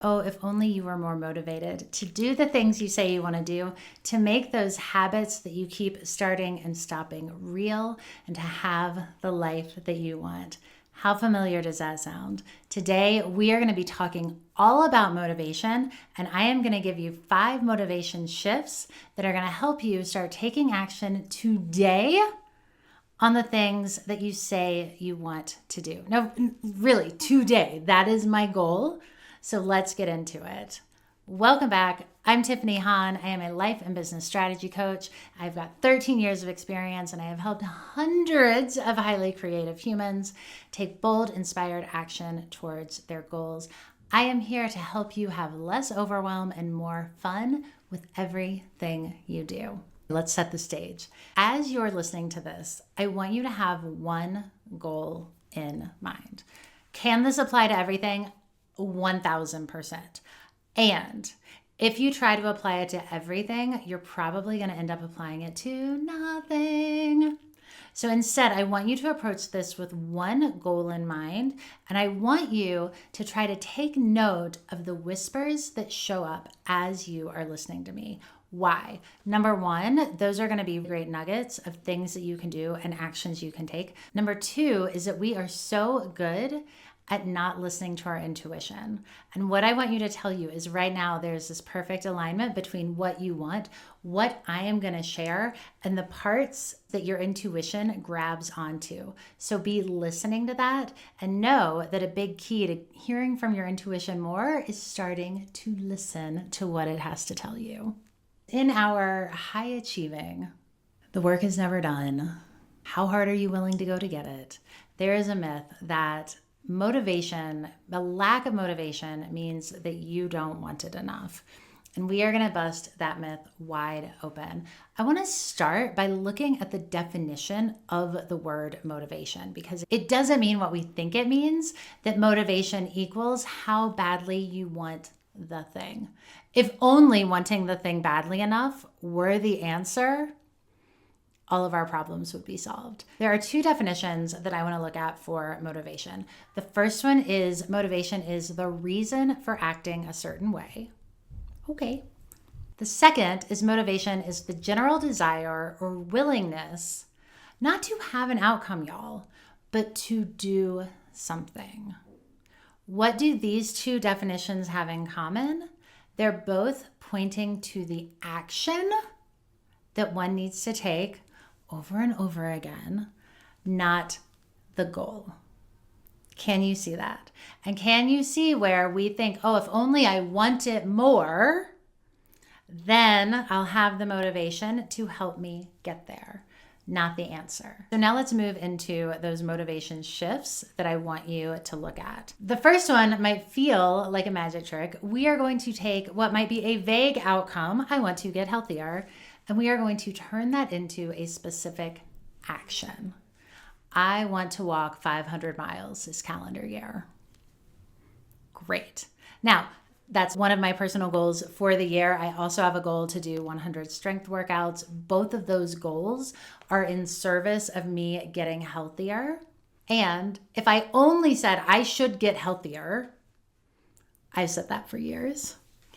Oh, if only you were more motivated to do the things you say you want to do, to make those habits that you keep starting and stopping real, and to have the life that you want. How familiar does that sound? Today, we are going to be talking all about motivation, and I am going to give you 5 motivation shifts that are going to help you start taking action today on the things that you say you want to do. No, really, today. That is my goal. So let's get into it. Welcome back. I'm Tiffany Hahn. I am a life and business strategy coach. I've got 13 years of experience and I have helped hundreds of highly creative humans take bold, inspired action towards their goals. I am here to help you have less overwhelm and more fun with everything you do. Let's set the stage. As you're listening to this, I want you to have one goal in mind. Can this apply to everything? 1000%. And if you try to apply it to everything, you're probably going to end up applying it to nothing. So instead, I want you to approach this with one goal in mind, and I want you to try to take note of the whispers that show up as you are listening to me. Why? Number 1, those are going to be great nuggets of things that you can do and actions you can take. Number 2 is that we are so good at not listening to our intuition. And what I want you to tell you is right now there's this perfect alignment between what you want, what I am going to share, and the parts that your intuition grabs onto. So be listening to that and know that a big key to hearing from your intuition more is starting to listen to what it has to tell you. In our high achieving, the work is never done. How hard are you willing to go to get it? There is a myth that motivation, the lack of motivation, means that you don't want it enough. And we are going to bust that myth wide open. I want to start by looking at the definition of the word motivation, because it doesn't mean what we think it means, that motivation equals how badly you want the thing. If only wanting the thing badly enough were the answer, all of our problems would be solved. There are 2 definitions that I want to look at for motivation. The first one is motivation is the reason for acting a certain way. Okay. The second is motivation is the general desire or willingness not to have an outcome, y'all, but to do something. What do these 2 definitions have in common? They're both pointing to the action that one needs to take over and over again, not the goal. Can you see that? And can you see where we think, oh, if only I want it more, then I'll have the motivation to help me get there, not the answer. So now let's move into those motivation shifts that I want you to look at. The first one might feel like a magic trick. We are going to take what might be a vague outcome, I want to get healthier, and we are going to turn that into a specific action. I want to walk 500 miles this calendar year. Great. Now, that's one of my personal goals for the year. I also have a goal to do 100 strength workouts. Both of those goals are in service of me getting healthier. And if I only said I should get healthier, I've said that for years.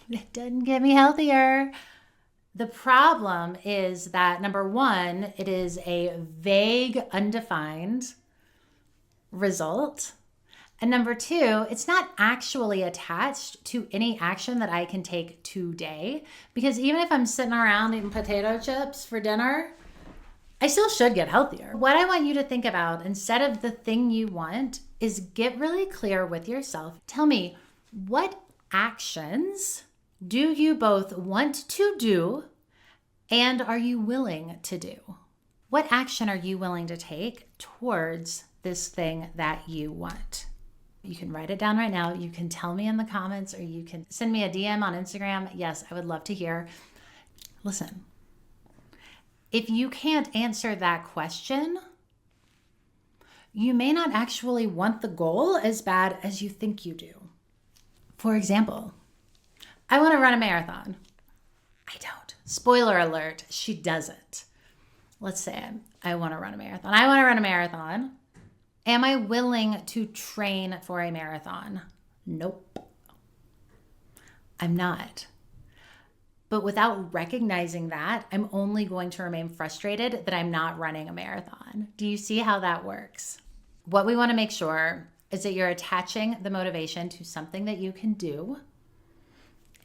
It doesn't get me healthier. The problem is that, number 1, it is a vague, undefined result. And number 2, it's not actually attached to any action that I can take today. Because even if I'm sitting around eating potato chips for dinner, I still should get healthier. What I want you to think about instead of the thing you want is get really clear with yourself. Tell me, what actions do you both want to do and are you willing to do? What action are you willing to take towards this thing that you want? You can write it down right now. You can tell me in the comments or you can send me a DM on Instagram. Yes, I would love to hear. Listen, if you can't answer that question, you may not actually want the goal as bad as you think you do. For example, I want to run a marathon. I don't. Spoiler alert, she doesn't. Let's say I want to run a marathon. I want to run a marathon. Am I willing to train for a marathon? Nope. I'm not. But without recognizing that, I'm only going to remain frustrated that I'm not running a marathon. Do you see how that works? What we want to make sure is that you're attaching the motivation to something that you can do.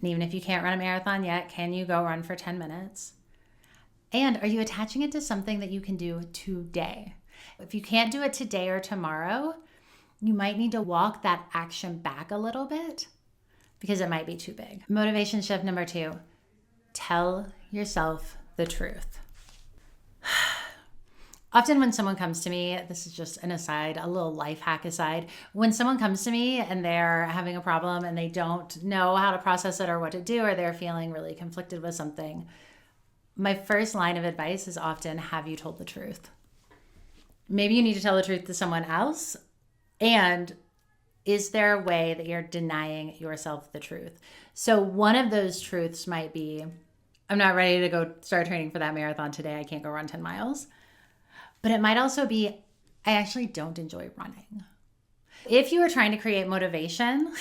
And even if you can't run a marathon yet, can you go run for 10 minutes? And are you attaching it to something that you can do today? If you can't do it today or tomorrow, you might need to walk that action back a little bit because it might be too big. Motivation shift number 2, tell yourself the truth. Often when someone comes to me, this is just an aside, a little life hack aside. When someone comes to me and they're having a problem and they don't know how to process it or what to do, or they're feeling really conflicted with something, my first line of advice is often, have you told the truth? Maybe you need to tell the truth to someone else. And is there a way that you're denying yourself the truth? So one of those truths might be, I'm not ready to go start training for that marathon today. I can't go run 10 miles. But it might also be, I actually don't enjoy running. If you are trying to create motivation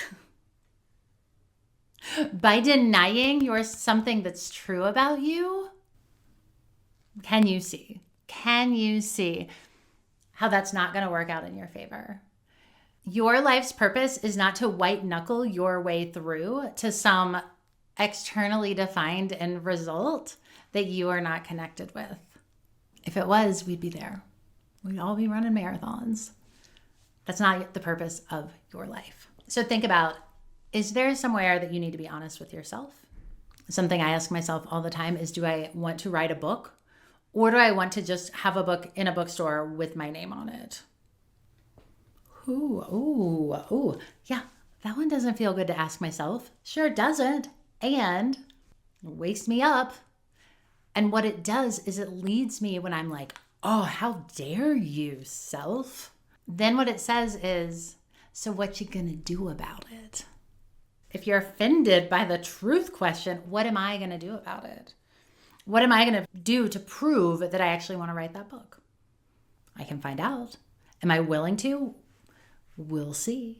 by denying something that's true about you, can you see how that's not going to work out in your favor? Your life's purpose is not to white knuckle your way through to some externally defined end result that you are not connected with. If it was, we'd be there. We'd all be running marathons. That's not the purpose of your life. So think about, is there somewhere that you need to be honest with yourself? Something I ask myself all the time is, do I want to write a book? Or do I want to just have a book in a bookstore with my name on it? Ooh, yeah, that one doesn't feel good to ask myself. Sure doesn't. And it wakes me up. And what it does is it leads me when I'm like, oh, how dare you, self? Then what it says is, so what you gonna do about it? If you're offended by the truth question, what am I gonna do about it? What am I gonna do to prove that I actually wanna write that book? I can find out. Am I willing to? We'll see.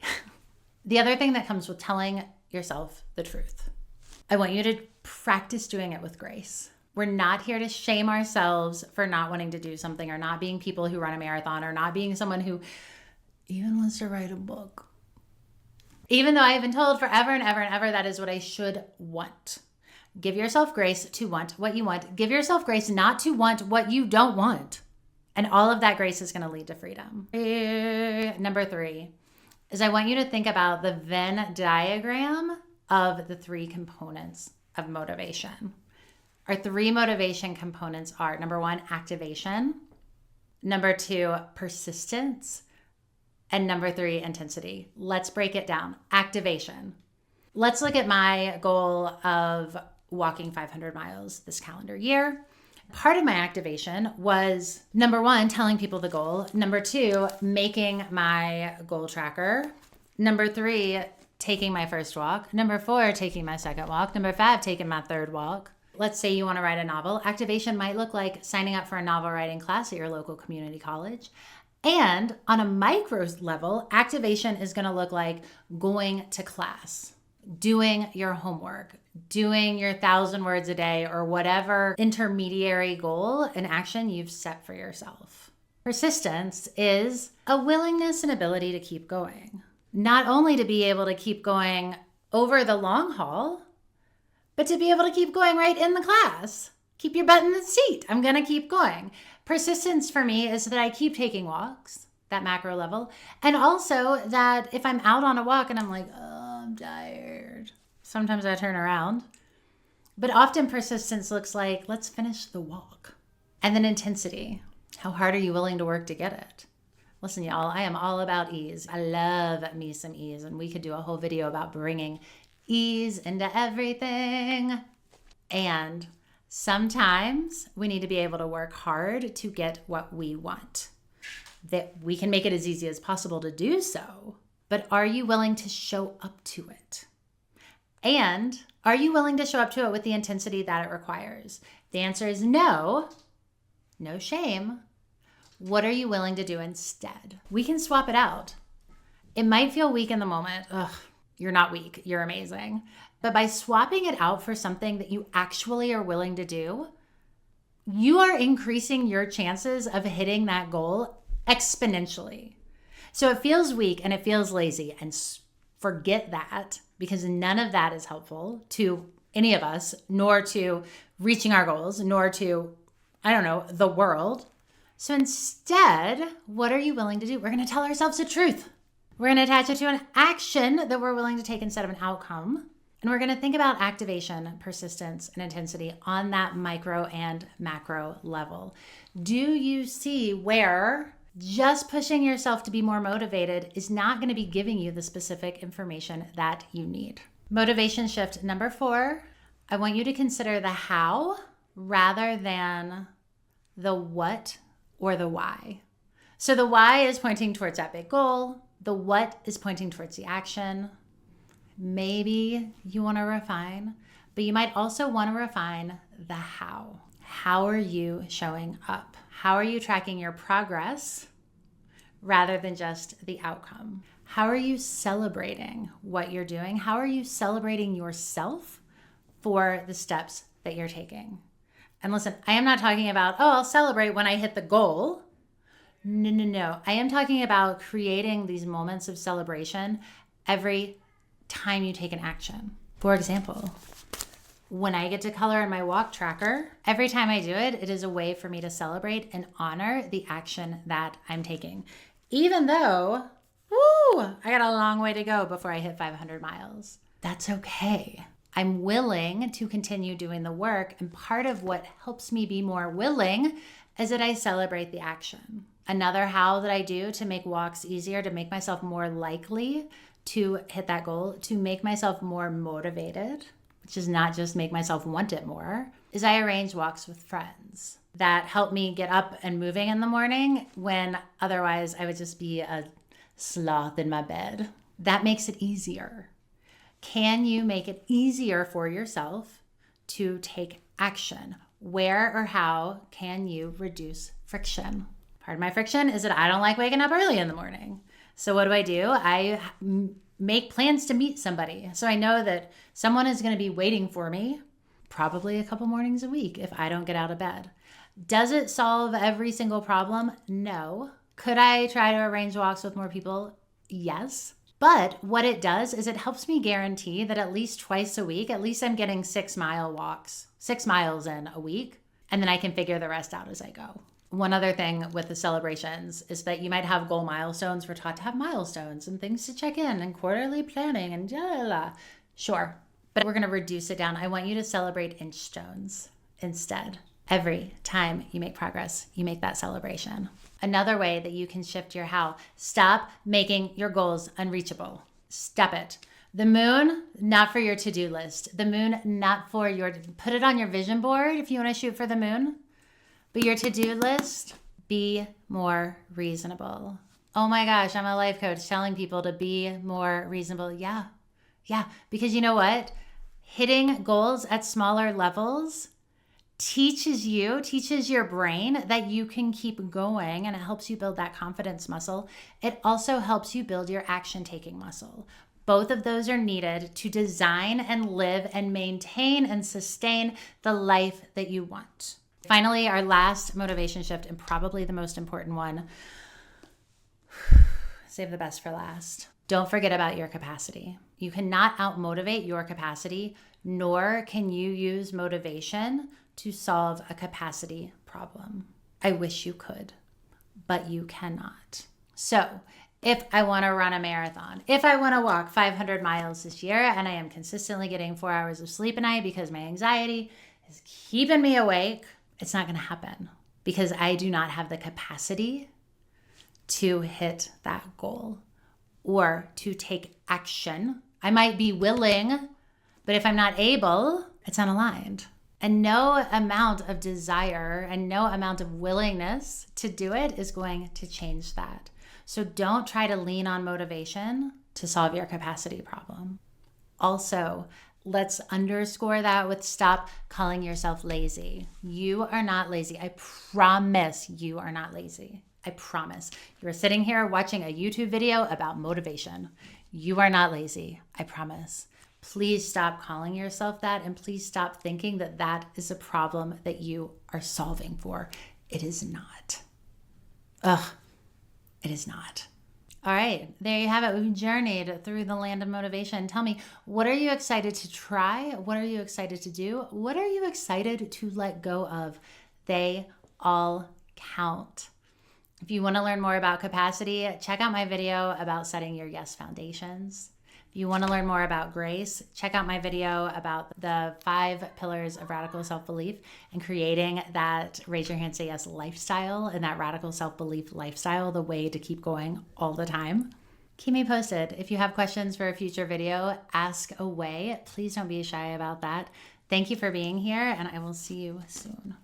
The other thing that comes with telling yourself the truth, I want you to practice doing it with grace. We're not here to shame ourselves for not wanting to do something, or not being people who run a marathon, or not being someone who even wants to write a book. Even though I've been told forever and ever and ever that is what I should want. Give yourself grace to want what you want. Give yourself grace not to want what you don't want. And all of that grace is going to lead to freedom. Number 3 is I want you to think about the Venn diagram of the 3 components of motivation. Our 3 motivation components are, number 1, activation, number 2, persistence, and number 3, intensity. Let's break it down. Activation. Let's look at my goal of walking 500 miles this calendar year. Part of my activation was, number 1, telling people the goal. Number 2, making my goal tracker. Number 3, taking my first walk. Number 4, taking my second walk. Number 5, taking my third walk. Let's say you want to write a novel. Activation might look like signing up for a novel writing class at your local community college. And on a micro level, activation is going to look like going to class, doing your homework, doing your 1,000 words a day, or whatever intermediary goal and action you've set for yourself. Persistence is a willingness and ability to keep going. Not only to be able to keep going over the long haul, but to be able to keep going right in the class. Keep your butt in the seat. I'm going to keep going. Persistence for me is that I keep taking walks, that macro level. And also that if I'm out on a walk and I'm like, oh, I'm tired, sometimes I turn around. But often persistence looks like, let's finish the walk. And then intensity. How hard are you willing to work to get it? Listen, y'all, I am all about ease. I love me some ease. And we could do a whole video about bringing ease into everything. And sometimes we need to be able to work hard to get what we want. That we can make it as easy as possible to do so, but are you willing to show up to it? And are you willing to show up to it with the intensity that it requires? The answer is no. No shame. What are you willing to do instead? We can swap it out. It might feel weak in the moment. Ugh, you're not weak. You're amazing. But by swapping it out for something that you actually are willing to do, you are increasing your chances of hitting that goal exponentially. So it feels weak and it feels lazy, and forget that, because none of that is helpful to any of us, nor to reaching our goals, nor to, the world. So instead, what are you willing to do? We're going to tell ourselves the truth. We're going to attach it to an action that we're willing to take instead of an outcome. And we're going to think about activation, persistence, and intensity on that micro and macro level. Do you see where just pushing yourself to be more motivated is not going to be giving you the specific information that you need? Motivation shift number 4, I want you to consider the how rather than the what or the why. So the why is pointing towards that big goal. The what is pointing towards the action. Maybe you want to refine, but you might also want to refine the how. How are you showing up? How are you tracking your progress rather than just the outcome? How are you celebrating what you're doing? How are you celebrating yourself for the steps that you're taking? And listen, I am not talking about, I'll celebrate when I hit the goal. No. I am talking about creating these moments of celebration every time you take an action. For example, when I get to color in my walk tracker, every time I do it, it is a way for me to celebrate and honor the action that I'm taking. Even though, I got a long way to go before I hit 500 miles. That's okay. I'm willing to continue doing the work. And part of what helps me be more willing is that I celebrate the action. Another how that I do to make walks easier, to make myself more likely to hit that goal, to make myself more motivated, which is not just make myself want it more, is I arrange walks with friends that help me get up and moving in the morning when otherwise I would just be a sloth in my bed. That makes it easier. Can you make it easier for yourself to take action? Where or how can you reduce friction? Part of my friction is that I don't like waking up early in the morning. So what do? I make plans to meet somebody. So I know that someone is going to be waiting for me probably a couple mornings a week if I don't get out of bed. Does it solve every single problem? No. Could I try to arrange walks with more people? Yes. But what it does is it helps me guarantee that at least twice a week, at least I'm getting 6-mile walks, 6 miles in a week, and then I can figure the rest out as I go. One other thing with the celebrations is that you might have goal milestones. We're taught to have milestones and things to check in and quarterly planning and Sure, but we're going to reduce it down. I want you to celebrate inch stones instead. Every time you make progress, you make that celebration. Another way that you can shift your how, stop making your goals unreachable. Stop it. The moon, not for your to-do list. The moon, not for put it on your vision board if you want to shoot for the moon. But your to-do list, be more reasonable. Oh my gosh, I'm a life coach telling people to be more reasonable. Yeah, because you know what? Hitting goals at smaller levels teaches your brain that you can keep going, and it helps you build that confidence muscle. It also helps you build your action-taking muscle. Both of those are needed to design and live and maintain and sustain the life that you want. Finally, our last motivation shift, and probably the most important one, save the best for last. Don't forget about your capacity. You cannot out-motivate your capacity, nor can you use motivation to solve a capacity problem. I wish you could, but you cannot. So if I want to run a marathon, if I want to walk 500 miles this year, and I am consistently getting 4 hours of sleep a night because my anxiety is keeping me awake, it's not going to happen because I do not have the capacity to hit that goal or to take action. I might be willing, but if I'm not able, it's unaligned. And no amount of desire and no amount of willingness to do it is going to change that. So don't try to lean on motivation to solve your capacity problem. Also, let's underscore that with stop calling yourself lazy. You are not lazy. I promise you are not lazy. I promise. You are sitting here watching a YouTube video about motivation. You are not lazy. I promise. Please stop calling yourself that, and please stop thinking that that is a problem that you are solving for. It is not. Ugh, it is not. All right, there you have it. We've journeyed through the land of motivation. Tell me, what are you excited to try? What are you excited to do? What are you excited to let go of? They all count. If you want to learn more about capacity, check out my video about setting your yes foundations. If you want to learn more about grace, check out my video about the 5 pillars of radical self-belief and creating that raise your hand, say yes lifestyle, and that radical self-belief lifestyle, the way to keep going all the time. Keep me posted. If you have questions for a future video, ask away. Please don't be shy about that. Thank you for being here, and I will see you soon.